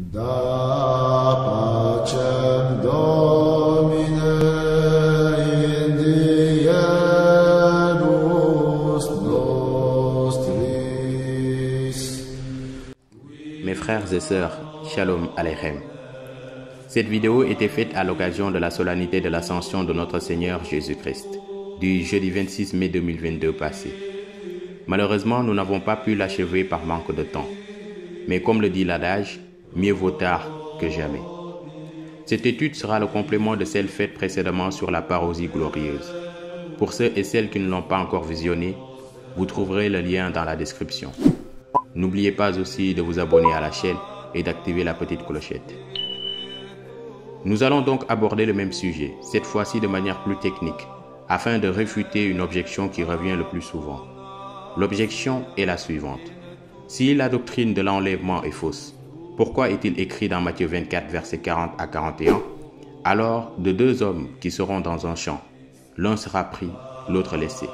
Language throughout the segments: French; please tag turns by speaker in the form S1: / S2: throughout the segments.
S1: Da pacem Domine in dierus nostris.
S2: Mes frères et sœurs, Shalom Aleichem. Cette vidéo était faite à l'occasion de la solennité de l'Ascension de notre Seigneur Jésus-Christ, du jeudi 26 mai 2022 passé. Malheureusement, nous n'avons pas pu l'achever par manque de temps. Mais comme le dit l'adage, mieux vaut tard que jamais. Cette étude sera le complément de celle faite précédemment sur la parousie glorieuse. Pour ceux et celles qui ne l'ont pas encore visionnée, vous trouverez le lien dans la description. N'oubliez pas aussi de vous abonner à la chaîne et d'activer la petite clochette. Nous allons donc aborder le même sujet, cette fois-ci de manière plus technique, afin de réfuter une objection qui revient le plus souvent. L'objection est la suivante. Si la doctrine de l'enlèvement est fausse, pourquoi est-il écrit dans Matthieu 24, versets 40 à 41, alors de deux hommes qui seront dans un champ, l'un sera pris, l'autre laissé.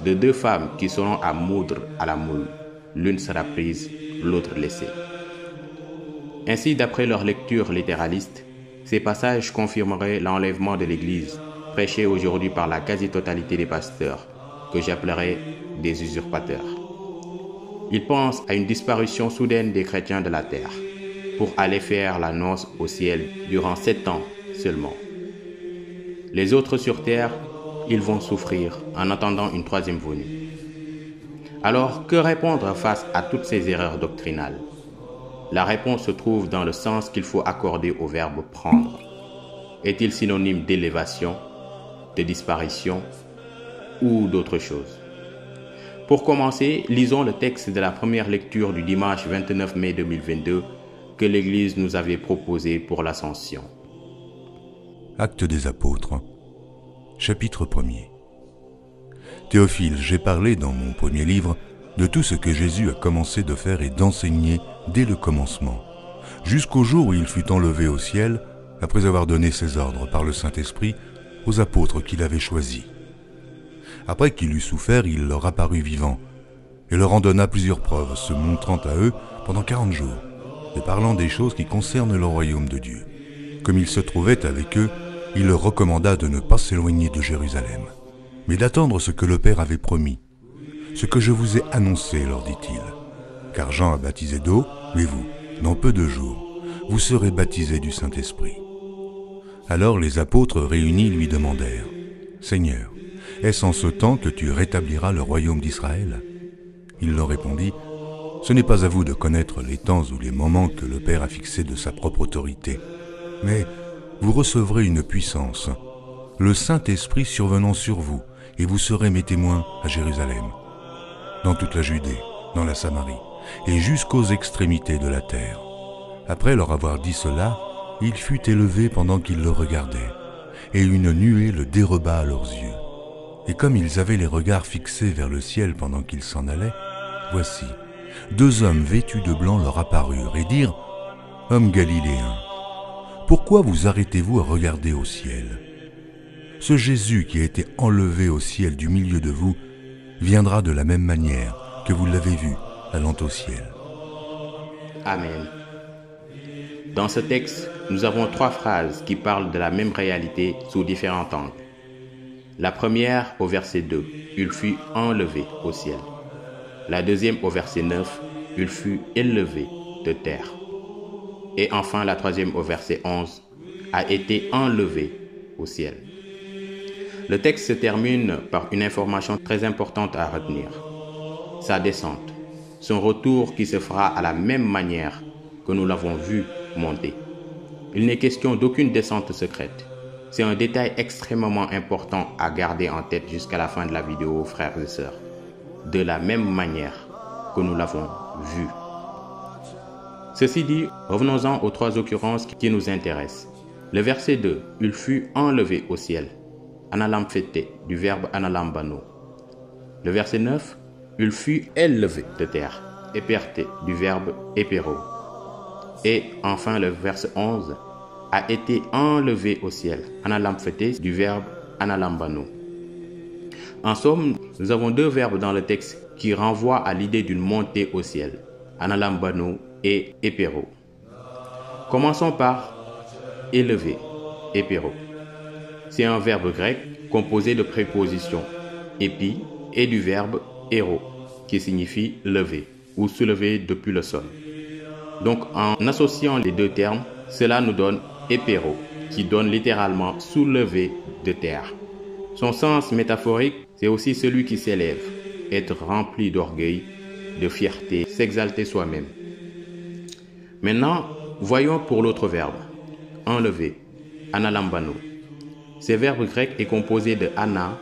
S2: De deux femmes qui seront à moudre à la moule, l'une sera prise, l'autre laissée. Ainsi, d'après leur lecture littéraliste, ces passages confirmeraient l'enlèvement de l'Église, prêché aujourd'hui par la quasi-totalité des pasteurs, que j'appellerais des usurpateurs. Ils pensent à une disparition soudaine des chrétiens de la terre, pour aller faire la noce au ciel durant 7 ans seulement. Les autres sur terre, ils vont souffrir en attendant une troisième venue. Alors, que répondre face à toutes ces erreurs doctrinales? La réponse se trouve dans le sens qu'il faut accorder au verbe « prendre ». Est-il synonyme d'élévation, de disparition ou d'autre chose? Pour commencer, lisons le texte de la première lecture du dimanche 29 mai 2022 que l'Église nous avait proposé pour l'Ascension.
S3: Actes des Apôtres, chapitre 1er. Théophile, j'ai parlé dans mon premier livre de tout ce que Jésus a commencé de faire et d'enseigner dès le commencement, jusqu'au jour où il fut enlevé au ciel, après avoir donné ses ordres par le Saint-Esprit aux apôtres qu'il avait choisis. Après qu'il eut souffert, il leur apparut vivant, et leur en donna plusieurs preuves, se montrant à eux pendant 40 jours, et parlant des choses qui concernent le royaume de Dieu. Comme il se trouvait avec eux, il leur recommanda de ne pas s'éloigner de Jérusalem, mais d'attendre ce que le Père avait promis. Ce que je vous ai annoncé, leur dit-il, car Jean a baptisé d'eau, mais vous, dans peu de jours, vous serez baptisés du Saint-Esprit. Alors les apôtres réunis lui demandèrent, « Seigneur, est-ce en ce temps que tu rétabliras le royaume d'Israël ?» Il leur répondit, « Ce n'est pas à vous de connaître les temps ou les moments que le Père a fixés de sa propre autorité, mais vous recevrez une puissance, le Saint-Esprit survenant sur vous, et vous serez mes témoins à Jérusalem, dans toute la Judée, dans la Samarie, et jusqu'aux extrémités de la terre. » Après leur avoir dit cela, il fut élevé pendant qu'ils le regardaient, et une nuée le déroba à leurs yeux. Et comme ils avaient les regards fixés vers le ciel pendant qu'ils s'en allaient, voici, deux hommes vêtus de blanc leur apparurent et dirent, « Hommes galiléens, pourquoi vous arrêtez-vous à regarder au ciel? Ce Jésus qui a été enlevé au ciel du milieu de vous viendra de la même manière que vous l'avez vu allant au ciel. »
S2: Amen. Dans ce texte, nous avons 3 phrases qui parlent de la même réalité sous différents angles. La première au verset 2, il fut enlevé au ciel. La deuxième au verset 9, il fut élevé de terre. Et enfin la troisième au verset 11, a été enlevé au ciel. Le texte se termine par une information très importante à retenir. Sa descente, son retour qui se fera à la même manière que nous l'avons vu monter. Il n'est question d'aucune descente secrète. C'est un détail extrêmement important à garder en tête jusqu'à la fin de la vidéo, frères et sœurs. De la même manière que nous l'avons vu. Ceci dit, revenons-en aux 3 occurrences qui nous intéressent. Le verset 2, il fut enlevé au ciel. Analamphete, du verbe analambano. Le verset 9, il fut élevé de terre. Éperte, du verbe épéro. Et enfin le verset 11, a été enlevé au ciel. Analamphete, du verbe analambano. En somme, nous avons 2 verbes dans le texte qui renvoient à l'idée d'une montée au ciel. Analambano et épéro. Commençons par élever, épéro. C'est un verbe grec composé de prépositions épi et du verbe éro, qui signifie lever ou soulever depuis le sol. Donc en associant les deux termes, cela nous donne épéro, qui donne littéralement soulever de terre. Son sens métaphorique, c'est aussi celui qui s'élève, être rempli d'orgueil, de fierté, s'exalter soi-même. Maintenant, voyons pour l'autre verbe, enlever, analambano. Ce verbe grec est composé de ana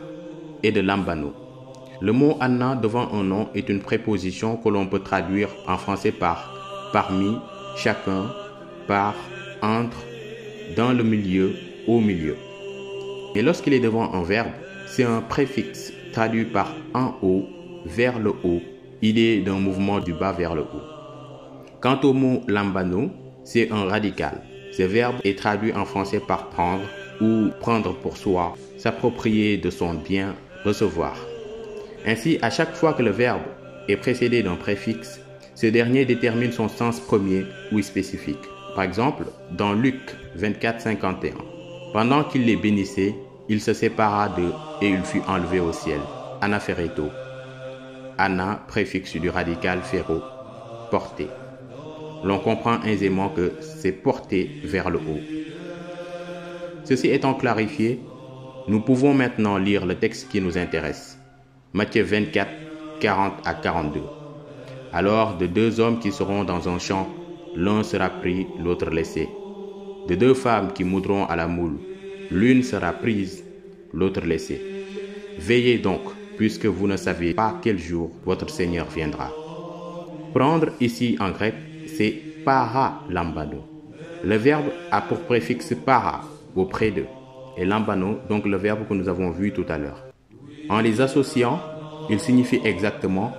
S2: et de lambano. Le mot ana devant un nom est une préposition que l'on peut traduire en français par parmi, chacun, par, entre, dans le milieu, au milieu. Et lorsqu'il est devant un verbe, c'est un préfixe traduit par en haut, vers le haut, idée d'un mouvement du bas vers le haut. Quant au mot lambano, c'est un radical. Ce verbe est traduit en français par prendre ou prendre pour soi, s'approprier de son bien, recevoir. Ainsi, à chaque fois que le verbe est précédé d'un préfixe, ce dernier détermine son sens premier ou spécifique. Par exemple, dans Luc 24, 51, pendant qu'il les bénissait, il se sépara d'eux et il fut enlevé au ciel. Anaphéréto. Ana, préfixe du radical féro, porté. L'on comprend aisément que c'est porté vers le haut. Ceci étant clarifié, nous pouvons maintenant lire le texte qui nous intéresse. Matthieu 24, 40 à 42. Alors, de deux hommes qui seront dans un champ, l'un sera pris, l'autre laissé. De deux femmes qui moudront à la moule, l'une sera prise, l'autre laissée. Veillez donc, puisque vous ne savez pas quel jour votre Seigneur viendra. Prendre ici en grec, c'est para lambano. Le verbe a pour préfixe para, auprès d'eux, et lambano, donc le verbe que nous avons vu tout à l'heure. En les associant, il signifie exactement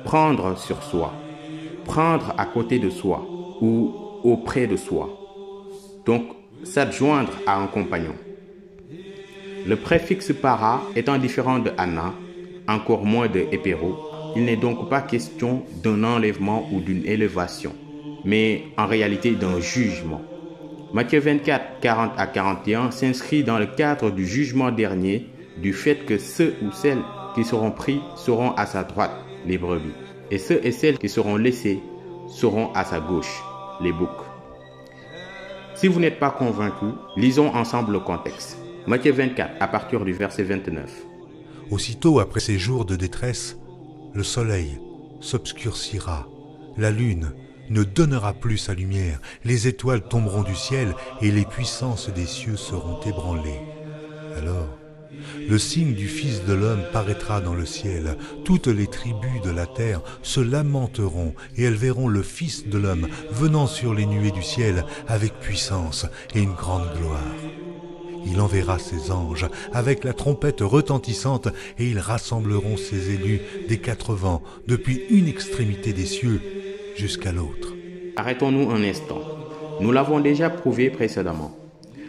S2: prendre sur soi, prendre à côté de soi ou auprès de soi. Donc, s'adjoindre à un compagnon. Le préfixe para étant différent de ana, encore moins de épéro, il n'est donc pas question d'un enlèvement ou d'une élévation, mais en réalité d'un jugement. Matthieu 24, 40 à 41 s'inscrit dans le cadre du jugement dernier, du fait que ceux ou celles qui seront pris seront à sa droite, les brebis, et ceux et celles qui seront laissés seront à sa gauche, les boucs. Si vous n'êtes pas convaincu, lisons ensemble le contexte. Matthieu 24, à partir du verset 29.
S3: Aussitôt après ces jours de détresse, le soleil s'obscurcira, la lune ne donnera plus sa lumière, les étoiles tomberont du ciel et les puissances des cieux seront ébranlées. Alors, le signe du Fils de l'homme paraîtra dans le ciel. Toutes les tribus de la terre se lamenteront et elles verront le Fils de l'homme venant sur les nuées du ciel avec puissance et une grande gloire. Il enverra ses anges avec la trompette retentissante et ils rassembleront ses élus des quatre vents, depuis une extrémité des cieux jusqu'à l'autre.
S2: Arrêtons-nous un instant. Nous l'avons déjà prouvé précédemment.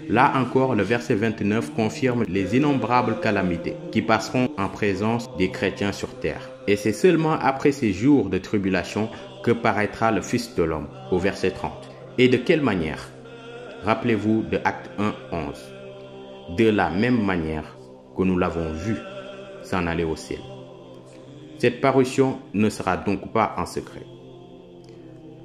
S2: Là encore, le verset 29 confirme les innombrables calamités qui passeront en présence des chrétiens sur terre. Et c'est seulement après ces jours de tribulation que paraîtra le Fils de l'homme, au verset 30. Et de quelle manière? Rappelez-vous de Acte 1, 11. De la même manière que nous l'avons vu s'en aller au ciel. Cette parution ne sera donc pas en secret.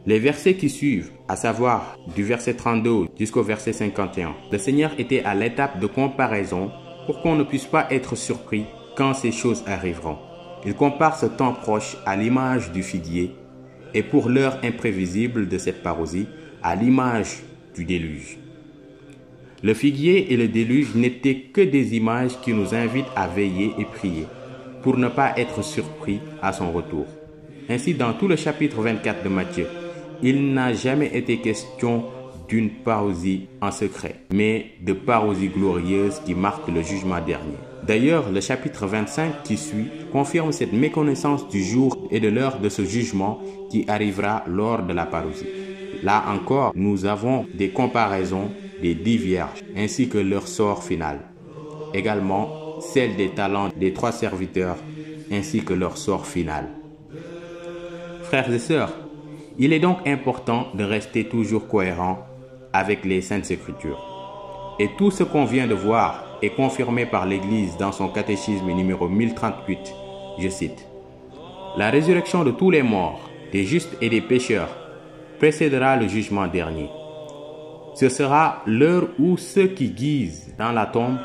S2: Les versets qui suivent, à savoir du verset 32 jusqu'au verset 51, le Seigneur était à l'étape de comparaison pour qu'on ne puisse pas être surpris quand ces choses arriveront. Il compare ce temps proche à l'image du figuier et pour l'heure imprévisible de cette parousie, à l'image du déluge. Le figuier et le déluge n'étaient que des images qui nous invitent à veiller et prier pour ne pas être surpris à son retour. Ainsi, dans tout le chapitre 24 de Matthieu, il n'a jamais été question d'une parousie en secret, mais de parousie glorieuse qui marque le jugement dernier. D'ailleurs, le chapitre 25 qui suit confirme cette méconnaissance du jour et de l'heure de ce jugement qui arrivera lors de la parousie. Là encore, nous avons des comparaisons des 10 vierges, ainsi que leur sort final. Également, celle des talents des 3 serviteurs, ainsi que leur sort final. Frères et sœurs, il est donc important de rester toujours cohérent avec les Saintes Écritures. Et tout ce qu'on vient de voir est confirmé par l'Église dans son catéchisme numéro 1038. Je cite: « La résurrection de tous les morts, des justes et des pécheurs, précédera le jugement dernier. Ce sera l'heure où ceux qui gisent dans la tombe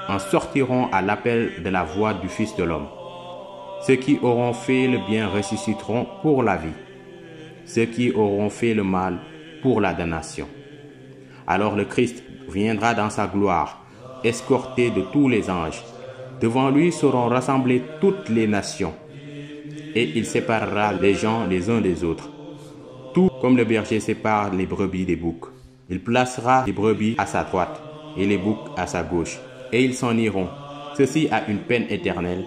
S2: en sortiront à l'appel de la voix du Fils de l'homme. Ceux qui auront fait le bien ressusciteront pour la vie. Ceux qui auront fait le mal pour la damnation. Alors le Christ viendra dans sa gloire, escorté de tous les anges. Devant lui seront rassemblées toutes les nations. Et il séparera les gens les uns des autres, tout comme le berger sépare les brebis des boucs. Il placera les brebis à sa droite et les boucs à sa gauche, et ils s'en iront, ceux-ci à une peine éternelle,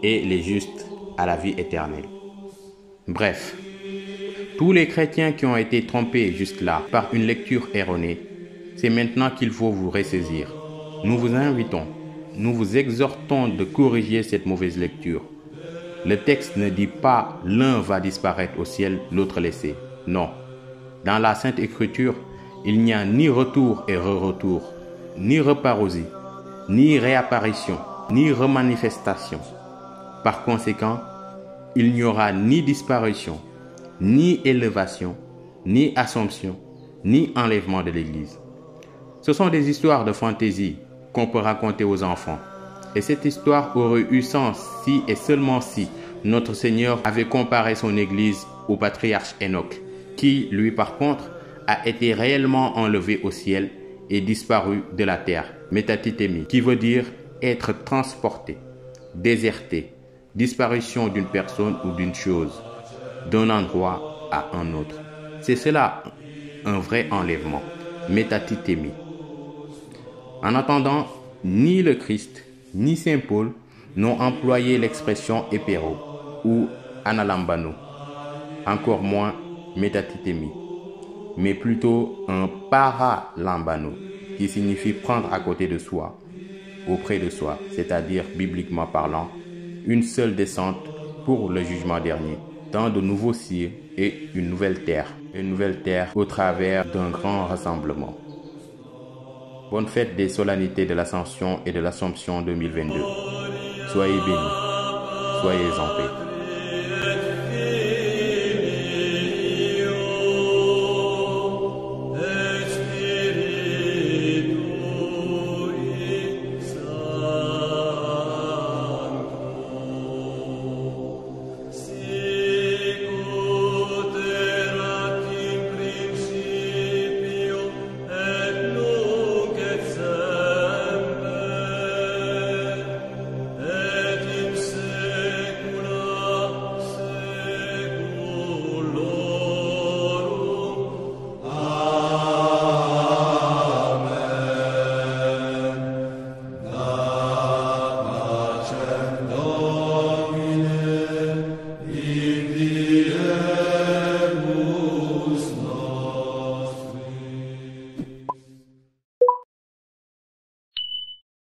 S2: et les justes à la vie éternelle. » Bref, tous les chrétiens qui ont été trompés jusque-là par une lecture erronée, c'est maintenant qu'il faut vous ressaisir. Nous vous invitons, nous vous exhortons de corriger cette mauvaise lecture. Le texte ne dit pas « l'un va disparaître au ciel, l'autre laissé ». Non. Dans la Sainte Écriture, il n'y a ni retour et re-retour, ni reparousie, ni réapparition, ni remanifestation. Par conséquent, il n'y aura ni disparition, ni élévation, ni assomption, ni enlèvement de l'Église. Ce sont des histoires de fantaisie qu'on peut raconter aux enfants. Et cette histoire aurait eu sens si et seulement si notre Seigneur avait comparé son Église au patriarche Enoch, qui, lui par contre, a été réellement enlevé au ciel et disparu de la terre, métatithémie, qui veut dire être transporté, déserté, disparition d'une personne ou d'une chose, d'un endroit à un autre. C'est cela, un vrai enlèvement, métatithémie. En attendant, ni le Christ, ni Saint Paul n'ont employé l'expression épéro ou analambano, encore moins métatithémie, mais plutôt un paralambano, qui signifie prendre à côté de soi, auprès de soi, c'est-à-dire bibliquement parlant, une seule descente pour le jugement dernier, dans de nouveaux cieux et une nouvelle terre au travers d'un grand rassemblement. Bonne fête des solennités de l'Ascension et de l'Assomption 2022. Soyez bénis, soyez en paix.
S1: Domine,